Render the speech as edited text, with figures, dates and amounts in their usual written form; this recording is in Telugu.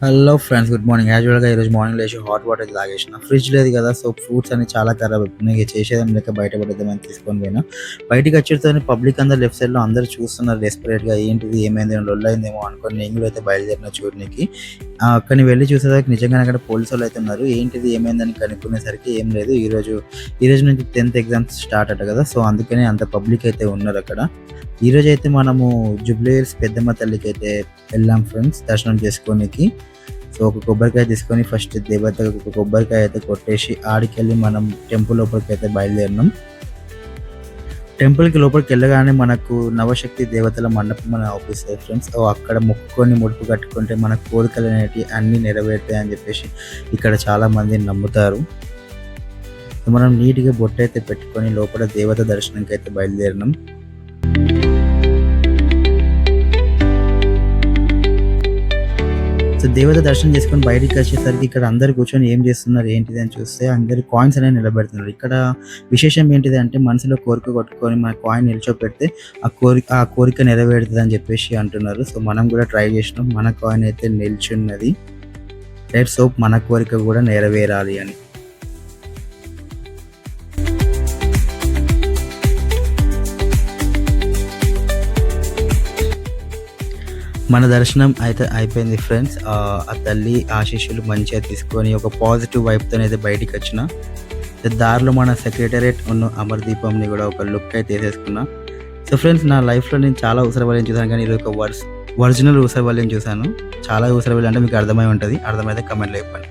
Hello friends, good morning. యాక్చువల్‌గా ఈరోజు మార్నింగ్ లేచి హాట్ వాటర్ అయితే తాగేసిన. ఫ్రిడ్జ్ లేదు కదా! సో, ఫ్రూట్స్ అన్ని చాలా ఖరాబ్ అయిపోయినాయి. ఇక చేసేదేం లేక బయట పడేద్దామని తీసుకొని పోయినా. బయటికి వచ్చేసరికి పబ్లిక్ అందరూ లెఫ్ట్ సైడ్‌లో అందరూ చూస్తున్నారు డెస్పరేట్‌గా. ఏంటిది, ఏమైంది, ఏమైనా లొల్లయిందేమో అనుకోని నేను కూడా అయితే బయలుదేరిన చూడనీకి. అక్కడికి వెళ్లి చూసేసరికి నిజంగానే అక్కడ పోలీసోళ్ళు అయితే ఉన్నారు. ఏంటిది, ఏమైందని కనుక్కునేసరికి ఏం లేదు. ఈ రోజు నుంచి 10th ఎగ్జామ్స్ స్టార్ట్ అట కదా! సో, అందుకనే అంత పబ్లిక్ అయితే ఉన్నారక్కడ. ఈరోజైతే మనము జూబ్లీ హిల్స్ పెద్దమ్మ తల్లికైతే వెళ్ళాం ఫ్రెండ్స్ దర్శనం చేసుకోనీకి. సో, ఒక కొబ్బరికాయ తీసుకొని ఫస్ట్ దేవతకి ఒక కొబ్బరికాయ అయితే కొట్టేసి ఆడికెళ్ళి మనం టెంపుల్ లోపలికైతే బయలుదేరినాం. టెంపుల్‌కి లోపలికెళ్ళగానే మనకు నవశక్తి దేవతల మండపం అని అవుపిస్తది ఫ్రెండ్స్. సో, అక్కడ మొక్కుకొని ముడుపు కట్టుకుంటే మన కోరికలనేటివి అన్నీ నెరవేరుతాయని చెప్పేసి ఇక్కడ చాలామంది నమ్ముతారు. సో, మనం నీట్‌గా బొట్టయితే పెట్టుకొని లోపల దేవత దర్శనంకైతే బయలుదేరినాం. సో, దేవత దర్శనం చేసుకొని బయటికొచ్చేసరికి ఇక్కడ అందరూ కూర్చొని ఏం చేస్తున్నారు, ఏంటిది అని చూస్తే అందరూ కాయిన్స్ అనేవి నిలబెడుతున్నారు. ఇక్కడ విశేషం ఏంటిది అంటే మనసులో కోరిక కొట్టుకొని మన కాయిన్ నిల్చోపెడితే ఆ కోరిక నెరవేరుతదని చెప్పేసి అంటున్నారు. సో, మనం కూడా ట్రై చేసినాం. మన కాయిన్ అయితే నిల్చున్నది. లెట్స్ హోప్ మన కోరిక కూడా నెరవేరాలి అని. మన దర్శనం అయితే అయిపోయింది ఫ్రెండ్స్. ఆ తల్లి ఆశీస్సులు మంచిగా తీసుకొని ఒక పాజిటివ్ వైబ్‌తోనైతే బయటికొచ్చిన. దారిలో మన సెక్రటేరియట్ అమరదీపంని కూడా ఒక లుక్ అయితే ఏసేసుకున్నా. సో, ఫ్రెండ్స్, నా లైఫ్‌లో నేను చాలా ఊసరవెల్లిని చూసాను కానీ ఇది ఒక ఒరిజినల్ ఊసరవెల్లిని చూసాను. చాలా ఊసరవెల్లి అంటే మీకు అర్థమై ఉంటది. అర్థమైతే కామెంట్‌లో చెప్పండి.